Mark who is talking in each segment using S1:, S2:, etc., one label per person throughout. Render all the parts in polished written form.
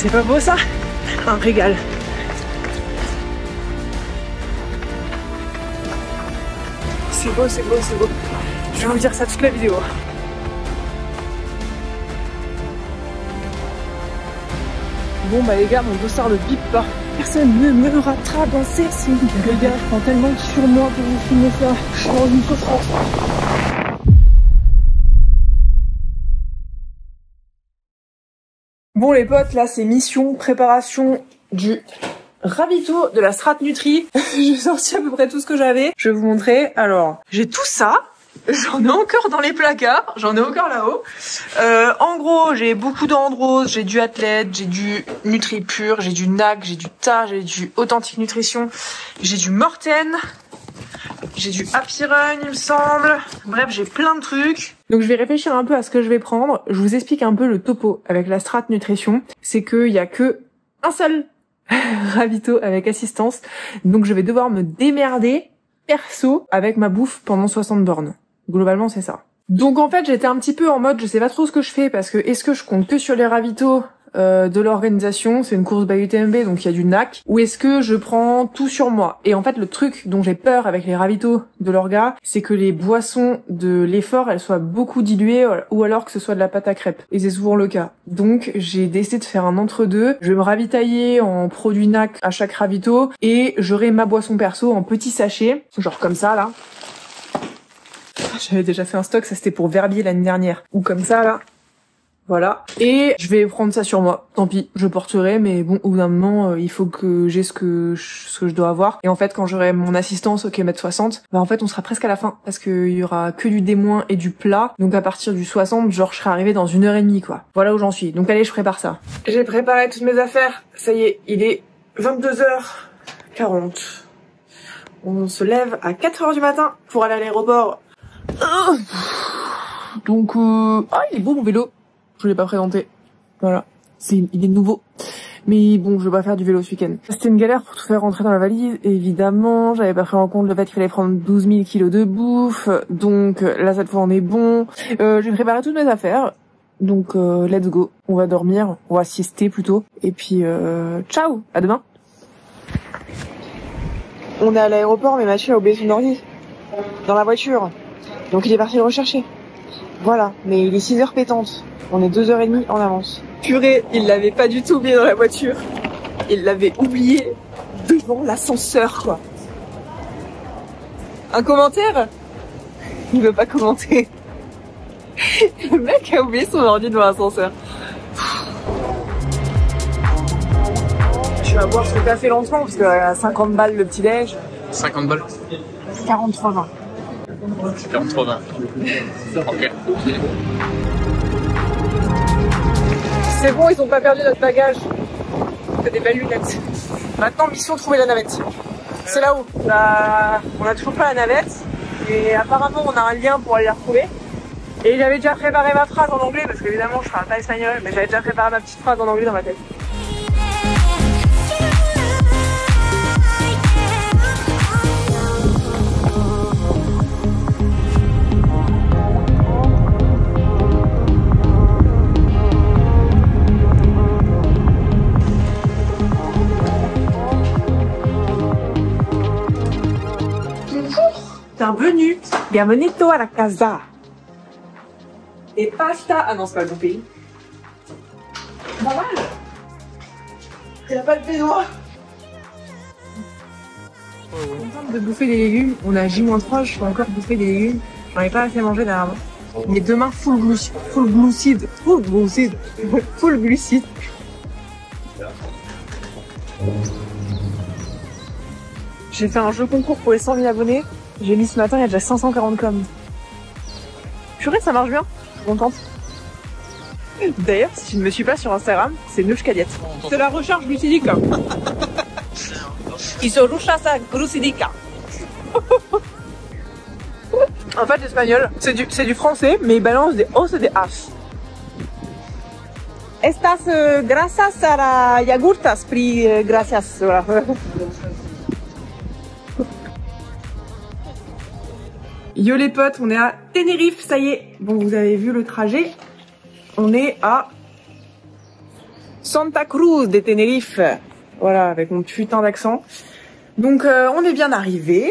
S1: C'est pas beau ça? Un régal. C'est beau, c'est beau, c'est beau. Je vais vous dire ça toute la vidéo. Bon bah les gars, mon dossard ne bip pas. Personne ne me rattrape dans ces signes. Les gars, je prends tellement sur moi pour vous filmer ça. Je suis dans une souffrance. Bon les potes, là c'est mission préparation du ravito de la Strat Nutri. J'ai sorti à peu près tout ce que j'avais. Je vais vous montrer. Alors, j'ai tout ça. J'en ai encore dans les placards, j'en ai encore là-haut. En gros, j'ai beaucoup d'Andros, j'ai du Athlète, j'ai du Nutri Pur, j'ai du NAC, j'ai du Ta, j'ai du Authentique Nutrition, j'ai du Morten, j'ai du Happy Run, il me semble. Bref, j'ai plein de trucs. Donc je vais réfléchir un peu à ce que je vais prendre. Je vous explique un peu le topo avec la Strat Nutrition. C'est qu'il y a que un seul ravito avec assistance. Donc je vais devoir me démerder perso avec ma bouffe pendant 60 bornes. Globalement, c'est ça. Donc en fait, j'étais un petit peu en mode, je sais pas trop ce que je fais parce que est-ce que je compte que sur les ravitaux de l'organisation, c'est une course by UTMB, donc il y a du NAC, ou est-ce que je prends tout sur moi? Et en fait, le truc dont j'ai peur avec les ravitaux de l'orga, c'est que les boissons de l'effort, elles soient beaucoup diluées, ou alors que ce soit de la pâte à crêpes. Et c'est souvent le cas. Donc j'ai décidé de faire un entre-deux. Je vais me ravitailler en produits NAC à chaque ravito, et j'aurai ma boisson perso en petits sachets, genre comme ça, là. J'avais déjà fait un stock, ça c'était pour Verbier l'année dernière. Ou comme ça, là. Voilà. Et je vais prendre ça sur moi. Tant pis, je porterai, mais bon, au bout d'un moment, il faut que j'ai ce que je dois avoir. Et en fait, quand j'aurai mon assistance au kilomètre 60, bah en fait, on sera presque à la fin. Parce qu'il y aura que du D- et du plat. Donc à partir du 60, genre, je serai arrivée dans 1h30, quoi. Voilà où j'en suis. Donc allez, je prépare ça. J'ai préparé toutes mes affaires. Ça y est, il est 22h40. On se lève à 4h du matin pour aller à l'aéroport. Donc, ah, il est beau mon vélo. Je l'ai pas présenté. Voilà. Il est nouveau. Mais bon, je vais pas faire du vélo ce week-end. C'était une galère pour tout faire rentrer dans la valise. Évidemment, j'avais pas pris en compte le fait qu'il fallait prendre 12 000 kilos de bouffe. Donc, là, cette fois, on est bon. J'ai préparé toutes mes affaires. Donc, let's go. On va dormir. On va siester plutôt. Et puis, ciao. À demain. On est à l'aéroport, mais Mathieu a oublié son ordi. Dans la voiture. Donc, il est parti le rechercher. Voilà. Mais il est 6h pétante. On est 2h30 en avance. Purée, il l'avait pas du tout oublié dans la voiture. Il l'avait oublié devant l'ascenseur, quoi. Un commentaire? Il veut pas commenter. Le mec a oublié son ordi devant l'ascenseur. Je vais boire ce café lentement parce que à 50 balles le petit déj.
S2: 50 balles.
S1: 43,20.
S2: 43,20. Ok.
S1: C'est bon, ils ont pas perdu notre bagage. C'est des belles lunettes. Maintenant, mission trouver la navette. C'est là-haut. On a toujours pas la navette. Et apparemment, on a un lien pour aller la retrouver. Et j'avais déjà préparé ma phrase en anglais, parce qu'évidemment, je parle pas espagnol, mais j'avais déjà préparé ma petite phrase en anglais dans ma tête. Bienvenue, bienvenido à la casa. Et pasta, ah non c'est pas le bon pays. Pas mal. Il n'y a pas de baignoire. On est en train de bouffer des légumes, on a J-3, je peux encore bouffer des légumes. J'en ai pas assez mangé dernièrement. Mais demain full glucide. J'ai fait un jeu concours pour les 100 000 abonnés. J'ai mis ce matin, il y a déjà 540 coms. Purée, ça marche bien. Je suis contente. D'ailleurs, si je ne me suis pas sur Instagram, c'est Neuchkadiet. C'est la recharge glucidique. Ils se recherchent glucidique. En fait, l'espagnol, c'est du français, mais il balance des os et des as. Estas grasas a la yagurtas, pri gracias. Voilà. Yo les potes, on est à Tenerife, ça y est. Bon, vous avez vu le trajet. On est à Santa Cruz de Tenerife. Voilà, avec mon putain d'accent. Donc on est bien arrivé.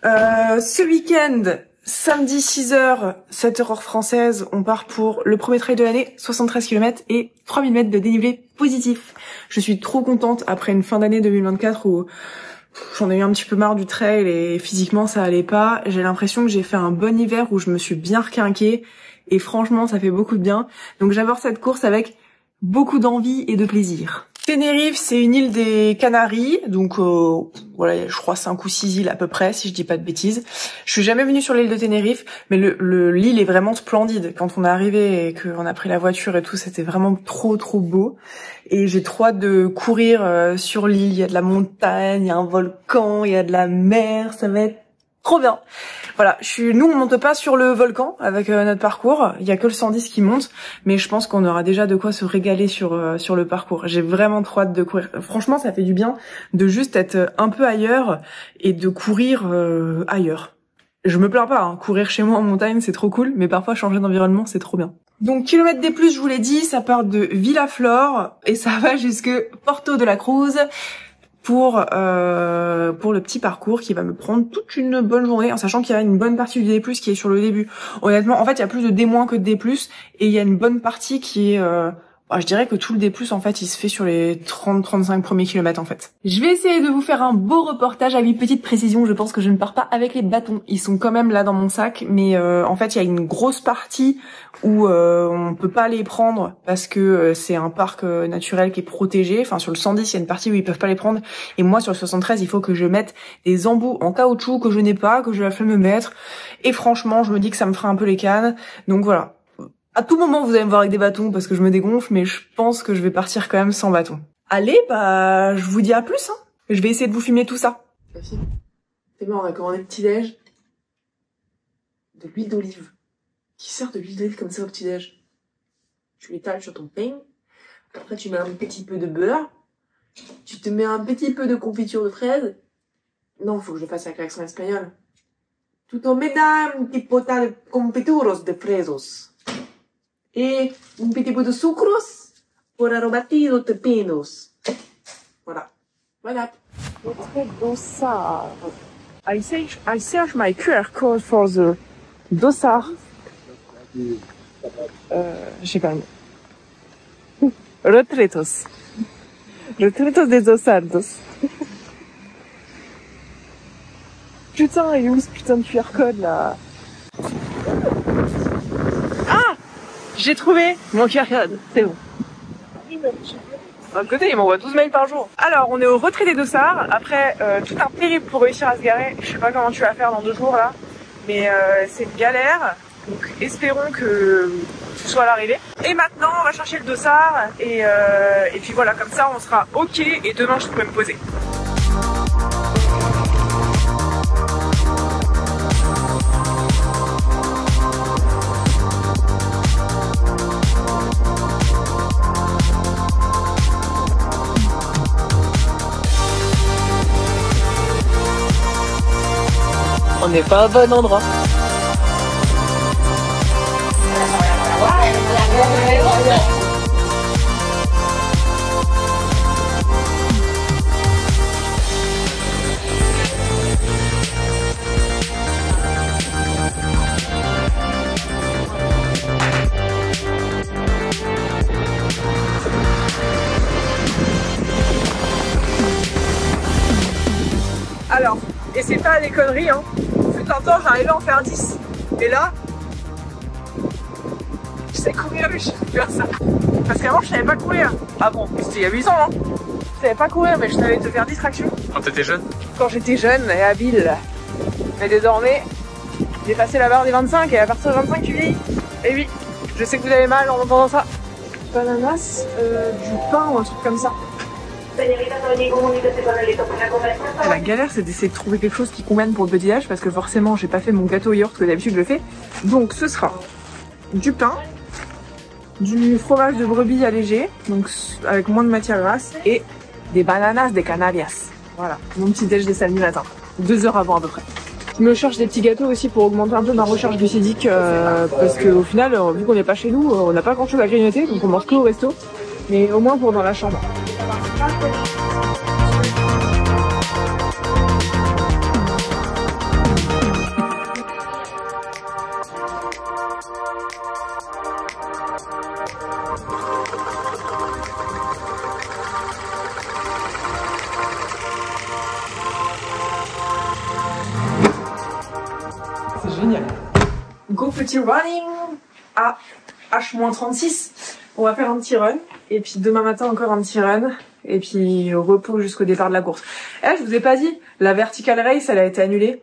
S1: Ce week-end, samedi 6h, 7h heure française, on part pour le premier trail de l'année, 73 km et 3000 mètres de dénivelé positif. Je suis trop contente après une fin d'année 2024 où j'en ai eu un petit peu marre du trail et physiquement ça allait pas. J'ai l'impression que j'ai fait un bon hiver où je me suis bien requinquée et franchement ça fait beaucoup de bien. Donc j'aborde cette course avec beaucoup d'envie et de plaisir. Tenerife, c'est une île des Canaries, donc voilà, je crois 5 ou 6 îles à peu près, si je dis pas de bêtises. Je suis jamais venue sur l'île de Tenerife, mais l'île est vraiment splendide. Quand on est arrivé et qu'on a pris la voiture et tout, c'était vraiment trop beau. Et j'ai trop hâte de courir sur l'île. Il y a de la montagne, il y a un volcan, il y a de la mer, ça va être trop bien. Voilà, nous on monte pas sur le volcan avec notre parcours, il y a que le 110 qui monte, mais je pense qu'on aura déjà de quoi se régaler sur le parcours. J'ai vraiment trop hâte de courir. Franchement, ça fait du bien de juste être un peu ailleurs et de courir ailleurs. Je me plains pas, hein. Courir chez moi en montagne, c'est trop cool, mais parfois changer d'environnement, c'est trop bien. Donc kilomètres des plus, je vous l'ai dit, ça part de Villaflor et ça va jusque Porto de la Cruz. Pour le petit parcours qui va me prendre toute une bonne journée, en sachant qu'il y a une bonne partie du D+, qui est sur le début. Honnêtement, en fait, il y a plus de D- que de D+, et il y a une bonne partie qui est... je dirais que tout le D+, en fait, il se fait sur les 30-35 premiers kilomètres, en fait. Je vais essayer de vous faire un beau reportage avec une petite précision. Je pense que je ne pars pas avec les bâtons. Ils sont quand même là dans mon sac, mais en fait, il y a une grosse partie où on peut pas les prendre parce que c'est un parc naturel qui est protégé. Enfin, sur le 110, il y a une partie où ils peuvent pas les prendre. Et moi, sur le 73, il faut que je mette des embouts en caoutchouc que je n'ai pas, que je la flemme me mettre. Et franchement, je me dis que ça me fera un peu les cannes. Donc voilà. À tout moment, vous allez me voir avec des bâtons parce que je me dégonfle, mais je pense que je vais partir quand même sans bâton. Allez, je vous dis à plus, hein. Je vais essayer de vous filmer tout ça. Sophie, c'est bon, on a commandé le petit-déj. De l'huile d'olive. Qui sert de l'huile d'olive comme ça au petit-déj? Tu l'étales sur ton pain. Après, tu mets un petit peu de beurre. Tu te mets un petit peu de confiture de fraise. Non, faut que je fasse avec l'accent espagnol. Tout en mettant un petit potin de confituros de fresas. Et un petit peu de sucros pour aromatir los pepinos. Voilà. Voilà. Notre dossard. I search my QR code for the dossard. J'ai pas le mot. Retretos. Retretos de Dosardos. Putain, il est où ce putain de QR code là? J'ai trouvé mon QR code, c'est bon. D'un côté, il m'envoie 12 mails par jour. Alors, on est au retrait des Dossards. Après, tout un périple pour réussir à se garer. Je sais pas comment tu vas faire dans 2 jours là. Mais c'est une galère. Donc, espérons que tu sois à l'arrivée. Et maintenant, on va chercher le Dossard. Et puis voilà, comme ça, on sera OK. Et demain, je pourrai me poser. On n'est pas au bon endroit. Alors, et c'est pas des conneries, hein. Un temps j'arrivais à en faire 10 et là je sais courir mais je sais plus faire ça parce qu'avant je savais pas courir. Ah bon, c'était il y a 8 ans hein. Je savais pas courir mais je savais te faire distraction
S2: quand t'étais jeune.
S1: Quand j'étais jeune et habile, mais désormais j'ai passé la barre des 25 et à partir de 25 tu vieillis. Et oui, je sais que vous avez mal en entendant ça. Bananas, du pain ou un truc comme ça. La galère, c'est d'essayer de trouver quelque chose qui convienne pour le petit-déj parce que forcément j'ai pas fait mon gâteau au yaourt que d'habitude je le fais. Donc ce sera du pain, du fromage de brebis allégé, donc avec moins de matière grasse, et des bananas des Canarias. Voilà, mon petit-déj des samedis matin, 2 heures avant à peu près. Je me cherche des petits gâteaux aussi pour augmenter un peu ma recharge glucidique parce qu'au final, vu qu'on n'est pas chez nous, on n'a pas grand chose à grignoter, donc on mange que au resto. Mais au moins pour dans la chambre. C'est génial. Go petit running à H-36. On va faire un petit run. Et puis demain matin encore un petit run. Et puis repos jusqu'au départ de la course. Je vous ai pas dit, la vertical race elle a été annulée.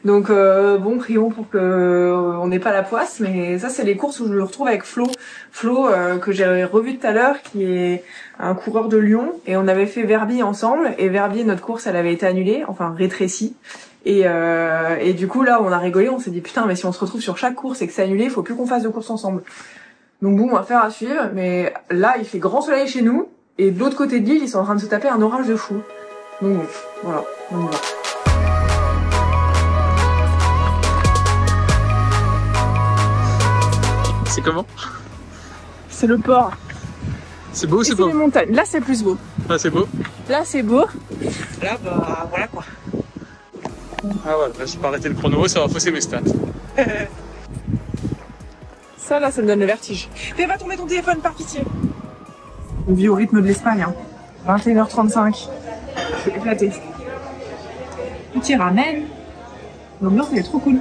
S1: Donc bon, prions pour que on n'ait pas la poisse. Mais ça c'est les courses où je le retrouve avec Flo. Flo que j'ai revu tout à l'heure, qui est un coureur de Lyon. Et on avait fait Verbier ensemble. Et Verbier, notre course elle avait été annulée, enfin rétrécie. Et du coup là on a rigolé, on s'est dit putain mais si on se retrouve sur chaque course et que c'est annulé, il faut plus qu'on fasse de course ensemble. Donc bon, on va faire à suivre, mais là il fait grand soleil chez nous et de l'autre côté de l'île ils sont en train de se taper un orage de fou. Donc bon, voilà, on y va.
S2: C'est comment?
S1: C'est le port.
S2: C'est beau ou c'est
S1: beau?
S2: beau?
S1: Les montagnes, là c'est plus beau.
S2: Ah c'est beau?
S1: Là c'est beau. Là bah voilà quoi.
S2: Ah ouais, là j'ai pas arrêté le chrono, ça va fausser mes stats.
S1: Ça là, ça me donne le vertige. Fais pas tomber ton téléphone par pitié. On vit au rythme de l'Espagne, hein. 21h35. Je suis éclatée. Petit ramen. L'ambiance elle est trop cool.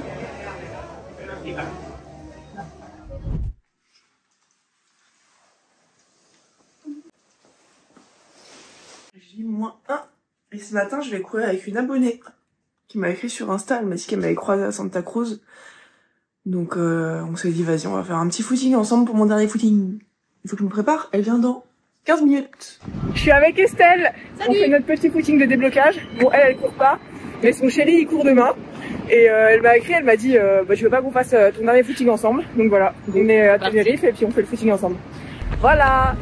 S1: J-1. Et ce matin, je vais courir avec une abonnée qui m'a écrit sur Insta. Elle m'a dit qu'elle m'avait croisé à Santa Cruz. Donc on s'est dit vas-y, on va faire un petit footing ensemble pour mon dernier footing. Il faut que je me prépare, elle vient dans 15 minutes. Je suis avec Estelle. Salut. On fait notre petit footing de déblocage. Bon, elle court pas, mais son chéri il court demain. Et elle m'a écrit, elle m'a dit bah, tu veux pas qu'on fasse ton dernier footing ensemble. Donc voilà, on est à Tenerife et puis on fait le footing ensemble. Voilà.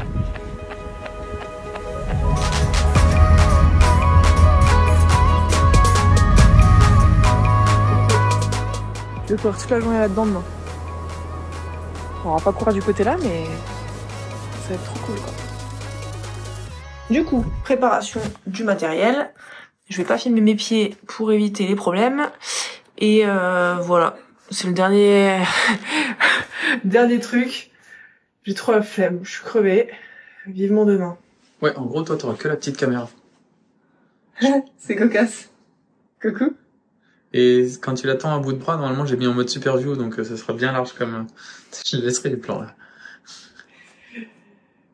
S1: Je vais courir toute la journée là-dedans demain. On va pas courir du côté là, mais ça va être trop cool quoi. Du coup, préparation du matériel. Je vais pas filmer mes pieds pour éviter les problèmes. Et voilà, c'est le dernier dernier truc. J'ai trop la flemme, je suis crevée. Vivement demain.
S2: Ouais, en gros toi t'auras que la petite caméra.
S1: C'est cocasse. Coucou.
S2: Et quand tu l'attends à bout de bras, normalement j'ai mis en mode super view, donc ça sera bien large comme... Je laisserai les plans là.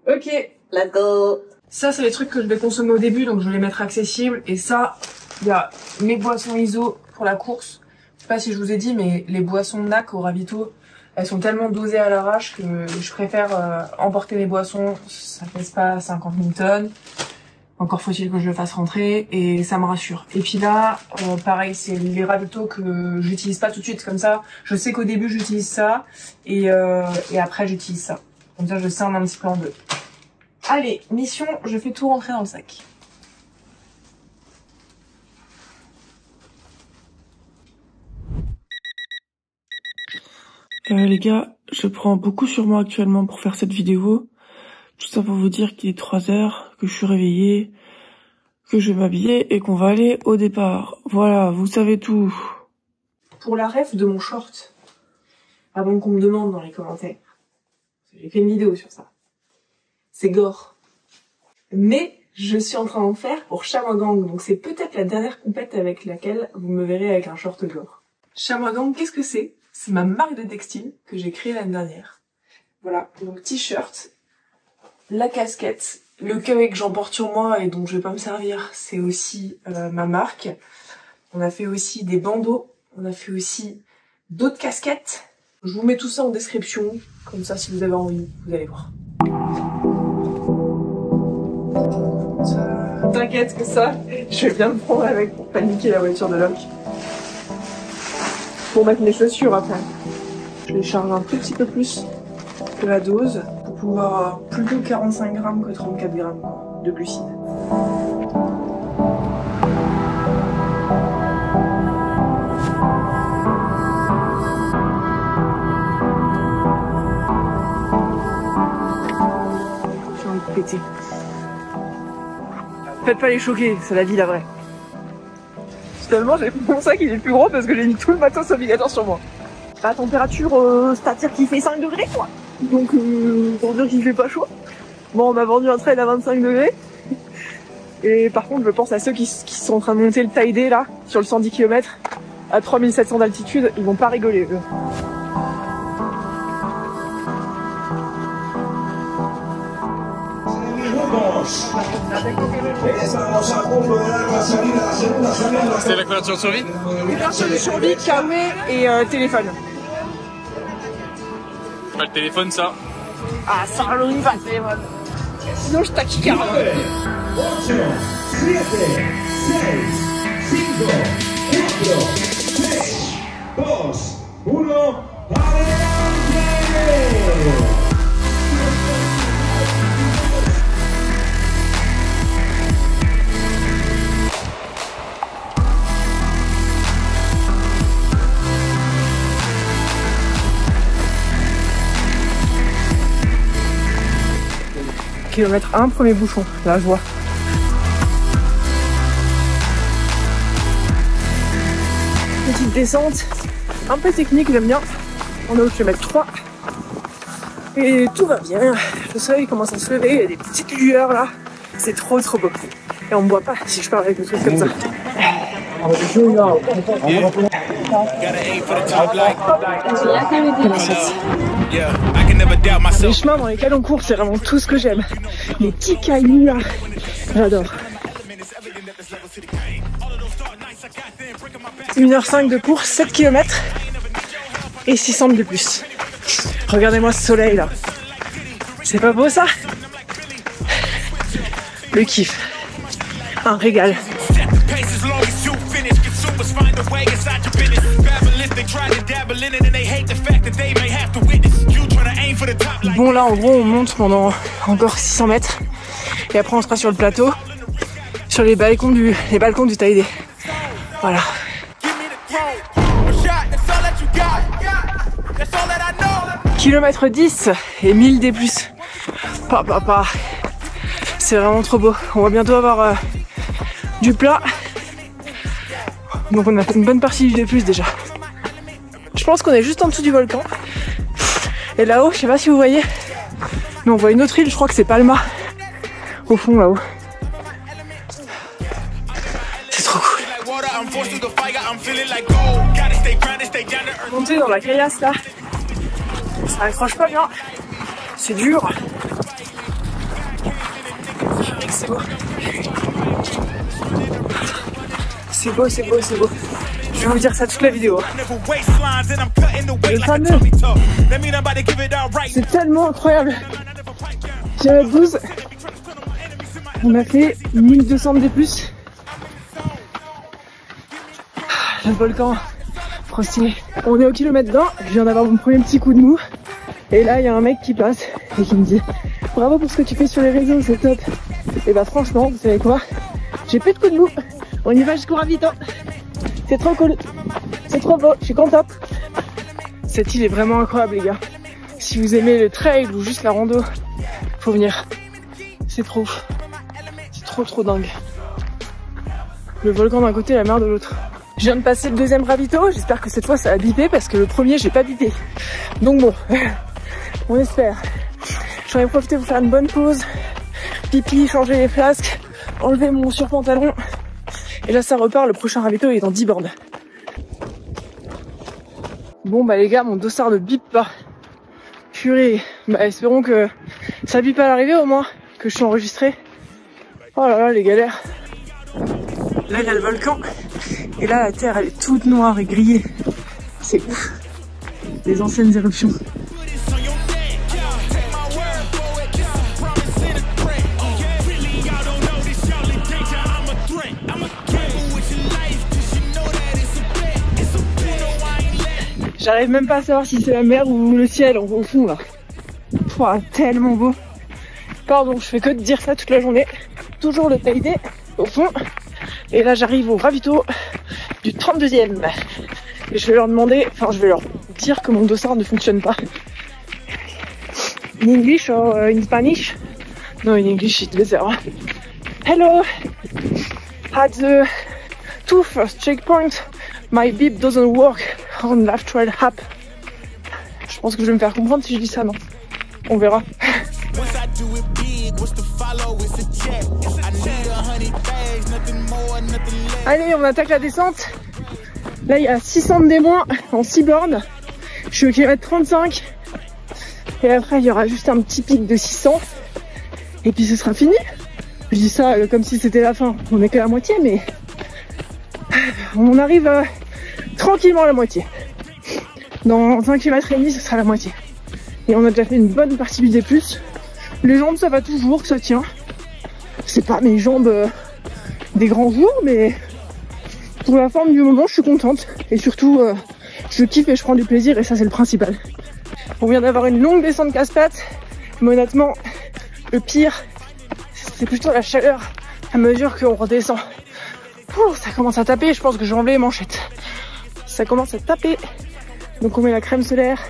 S1: Ok, let's go. Ça c'est les trucs que je vais consommer au début, donc je vais les mettre accessibles. Et ça, il y a mes boissons ISO pour la course. Je sais pas si je vous ai dit, mais les boissons NAC au ravito, elles sont tellement dosées à l'arrache que je préfère emporter mes boissons. Ça pèse pas 50 newtons. Encore faut-il que je le fasse rentrer et ça me rassure. Et puis là, pareil, c'est les ravitaux que j'utilise pas tout de suite comme ça. Je sais qu'au début j'utilise ça et après j'utilise ça. Comme ça je scinde un petit peu en deux. Allez, mission, je fais tout rentrer dans le sac. Les gars, je prends beaucoup sur moi actuellement pour faire cette vidéo. Tout ça pour vous dire qu'il est 3 heures, que je suis réveillée, que je vais m'habiller et qu'on va aller au départ. Voilà, vous savez tout. Pour la ref de mon short, avant qu'on me demande dans les commentaires, j'ai fait une vidéo sur ça. C'est gore. Mais je suis en train d'en faire pour Chamois Gang, donc c'est peut-être la dernière compète avec laquelle vous me verrez avec un short gore. Chamois Gang, qu'est-ce que c'est? C'est ma marque de textile que j'ai créée l'année dernière. Voilà, donc t-shirt, la casquette, le kawaii que j'emporte sur moi et dont je vais pas me servir, c'est aussi ma marque. On a fait aussi des bandeaux, on a fait aussi d'autres casquettes. Je vous mets tout ça en description, comme ça si vous avez envie, vous allez voir. T'inquiète que ça, je vais bien me prendre avec pour paniquer la voiture de Locke. Pour mettre mes chaussures après. Je les charge un tout petit peu plus que la dose pour pouvoir avoir plutôt 45 grammes que 34 grammes de glucides. vérité. Faites pas les choquer, c'est la vie la vraie. Finalement j'ai mon sac il est plus gros parce que j'ai mis tout le matos obligatoire sur moi. La température, c'est-à-dire qu'il fait 5 degrés quoi. Donc pour dire qu'il fait pas chaud. Bon on m'a vendu un trail à 25 degrés. Et par contre je pense à ceux qui sont en train de monter le Taïdé là, sur le 110 km, à 3700 d'altitude, ils vont pas rigoler eux.
S2: C'était la couverture de survie?
S1: Couverture de survie, kawaii et téléphone.
S2: Pas le téléphone ça.
S1: Ah ça valorise pas le téléphone. Sinon je taquicare.
S3: 8, 7, 6, 5, 4, 3, 2, 1,
S1: Kilomètre 1, premier bouchon, là je vois. Petite descente, un peu technique, j'aime bien. On est au kilomètre 3. Et tout va bien. Le soleil commence à se lever, il y a des petites lueurs là. C'est trop beau. Et on me voit pas si je parle avec des trucs comme ça. Les chemins dans lesquels on court, c'est vraiment tout ce que j'aime. Les petits cailloux là, j'adore. 1h05 de course, 7 km et 600 de plus. Regardez-moi ce soleil là. C'est pas beau ça? Le kiff. Un régal. Bon là en gros on monte pendant encore 600 mètres et après on sera sur le plateau, sur les balcons du Taïdé. Voilà. Kilomètre 10 et 1000 D+. C'est vraiment trop beau. On va bientôt avoir du plat. Donc on a fait une bonne partie du D+, déjà. Je pense qu'on est juste en dessous du volcan. Et là-haut, je sais pas si vous voyez, mais on voit une autre île, je crois que c'est Palma. Au fond là-haut. C'est trop cool. Monter dans la caillasse là, ça accroche pas bien. C'est dur. C'est beau. C'est beau, c'est beau, c'est beau. Je vais vous dire ça toute la vidéo. Le fameux. C'est tellement incroyable. Kilomètre 12. On a fait 1200 D+. Le volcan. Trop stylé. On est au kilomètre 20. Je viens d'avoir mon premier petit coup de mou. Et là, il y a un mec qui passe et qui me dit bravo pour ce que tu fais sur les réseaux, c'est top. Et bah franchement, vous savez quoi? J'ai plus de coup de mou. On y va jusqu'au ravito. C'est trop cool. C'est trop beau. Je suis contente. Cette île est vraiment incroyable, les gars. Si vous aimez le trail ou juste la rando, faut venir. C'est trop. C'est trop dingue. Le volcan d'un côté, la mer de l'autre. Je viens de passer le deuxième ravito. J'espère que cette fois ça va biper parce que le premier, j'ai pas bipé. Donc bon, on espère. J'en ai profité pour faire une bonne pause. Pipi, changer les flasques, enlever mon surpantalon. Et là ça repart, le prochain ravito il est dans 10 bornes. Bon bah les gars, mon dossard ne bip pas. Purée, bah espérons que ça bip à l'arrivée au moins, que je suis enregistré. Oh là là les galères. Là il y a le volcan. Et là la terre elle est toute noire et grillée. C'est ouf. Les anciennes éruptions. J'arrive même pas à savoir si c'est la mer ou le ciel au fond là. Pouah, tellement beau. Pardon, je fais que de dire ça toute la journée. Toujours le Taïdé au fond. Et là j'arrive au ravito du 32e. Et je vais leur demander, enfin je vais leur dire que mon dossard ne fonctionne pas. In English or in Spanish? No, in English it better. Hello! At the 2 first checkpoint, my beep doesn't work on Life Trail app. Je pense que je vais me faire comprendre si je dis ça, non? On verra. Allez, on attaque la descente. Là, il y a 600 de démoins en 6 bornes. Je suis au kilomètre 35. Et après, il y aura juste un petit pic de 600. Et puis, ce sera fini. Je dis ça comme si c'était la fin. On est qu'à la moitié, mais on arrive tranquillement à la moitié. Dans 1,5 km, ce sera la moitié. Et on a déjà fait une bonne partie du D+. Les jambes, ça va toujours, ça tient. C'est pas mes jambes des grands jours, mais pour la forme du moment, je suis contente. Et surtout, je kiffe et je prends du plaisir, et ça, c'est le principal. On vient d'avoir une longue descente casse-pattes. Mais honnêtement, le pire, c'est plutôt la chaleur à mesure qu'on redescend. Ouh, ça commence à taper, je pense que j'ai enlevé les manchettes. Ça commence à taper. Donc on met la crème solaire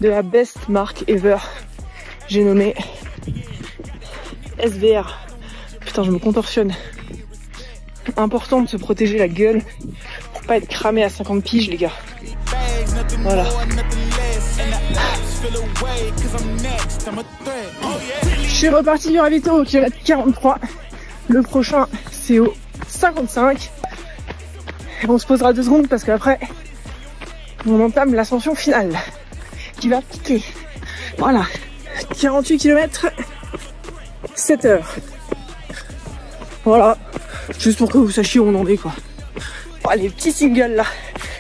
S1: de la best marque ever. J'ai nommé SVR. Putain, je me contorsionne. Important de se protéger la gueule pour pas être cramé à 50 piges, les gars. Voilà. Je suis reparti du ravito au kilomètre 43. Le prochain, c'est au 55. Et on se posera 2 secondes parce qu'après, on entame l'ascension finale qui va piquer. Voilà. 48 km, 7 heures. Voilà. Juste pour que vous sachiez où on en est, quoi. Oh, les petits singles là.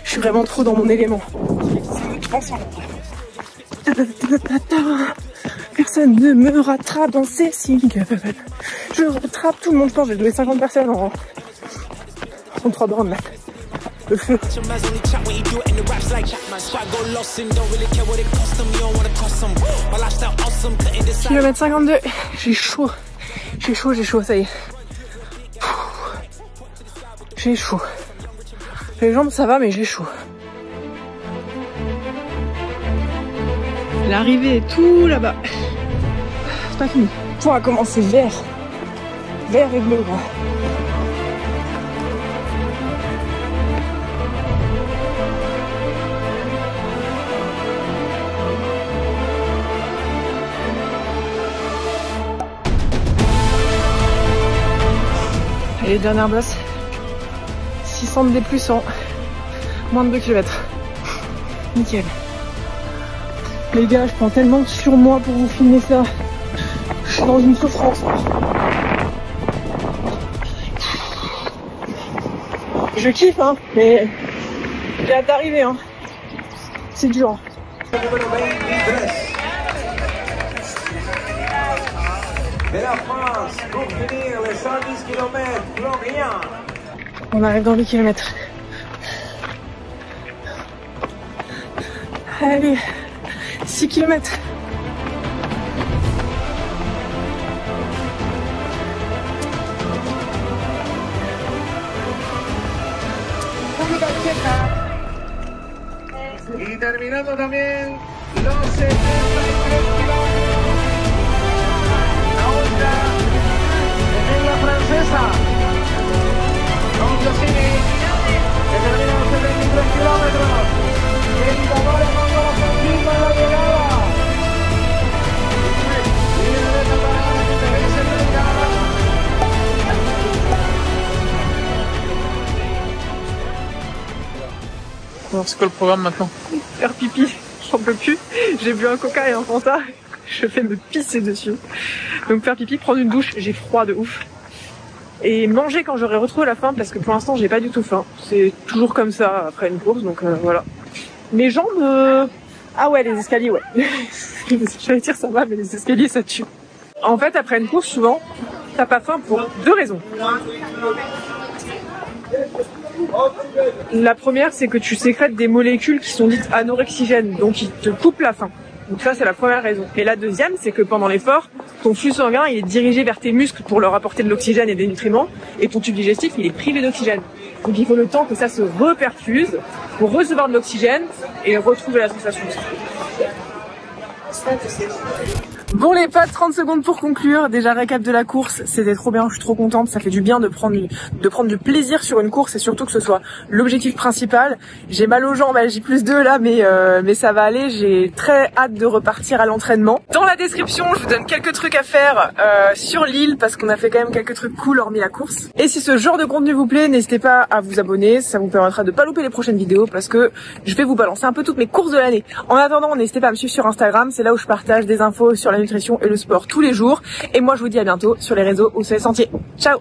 S1: Je suis vraiment trop dans mon élément. Personne ne me rattrape dans ces singles. Je rattrape tout le monde. Je pense que j'ai donné 50 personnes en 3 bornes là. Le feu. Kilomètre 52. J'ai chaud. J'ai chaud, ça y est. J'ai chaud. Les jambes ça va, mais j'ai chaud. L'arrivée est tout là-bas. C'est pas fini. On va commencer vert. Vert et bleu, quoi. Allez, dernière bosse. 600 de D+ en moins de 2 km. Nickel. Les gars, je prends tellement sur moi pour vous filmer ça. Je suis dans une souffrance. Je kiffe, hein, mais j'ai hâte d'arriver, hein. C'est dur. On arrive dans 8 km. Allez, 6 km.
S3: Y terminando también los 73 kilómetros. La otra es la francesa. Don Giosini, que termina los 73 kilómetros. El Itagore con la Francisca en la llegada. Y de derecha para adelante, Teresa Blanca.
S2: Alors c'est quoi le programme maintenant?
S1: Faire pipi, j'en peux plus. J'ai bu un coca et un Fanta. Je fais me pisser dessus. Donc faire pipi, prendre une douche, j'ai froid de ouf. Et manger quand j'aurai retrouvé la faim, parce que pour l'instant j'ai pas du tout faim. C'est toujours comme ça après une course, donc voilà. Mes jambes... Ah ouais, les escaliers, ouais. J'allais dire ça va, mais les escaliers ça tue. En fait, après une course, souvent, t'as pas faim pour 2 raisons. La première, c'est que tu sécrètes des molécules qui sont dites anorexigènes, donc qui te coupent la faim. Donc ça, c'est la première raison. Et la deuxième, c'est que pendant l'effort, ton flux sanguin, il est dirigé vers tes muscles pour leur apporter de l'oxygène et des nutriments, et ton tube digestif, il est privé d'oxygène. Donc il faut le temps que ça se reperfuse pour recevoir de l'oxygène et retrouver la sensation. Bon les potes, 30 secondes pour conclure. Déjà récap de la course, c'était trop bien, je suis trop contente. Ça fait du bien de prendre du plaisir sur une course et surtout que ce soit l'objectif principal. J'ai mal aux jambes, j'ai +2 là, mais ça va aller. J'ai très hâte de repartir à l'entraînement. Dans la description, je vous donne quelques trucs à faire sur l'île parce qu'on a fait quand même quelques trucs cool hormis la course. Et si ce genre de contenu vous plaît, n'hésitez pas à vous abonner, ça vous permettra de pas louper les prochaines vidéos parce que je vais vous balancer un peu toutes mes courses de l'année. En attendant, n'hésitez pas à me suivre sur Instagram, c'est là où je partage des infos sur la nutrition et le sport tous les jours. Et moi je vous dis à bientôt sur les réseaux ou sur les sentiers. Ciao!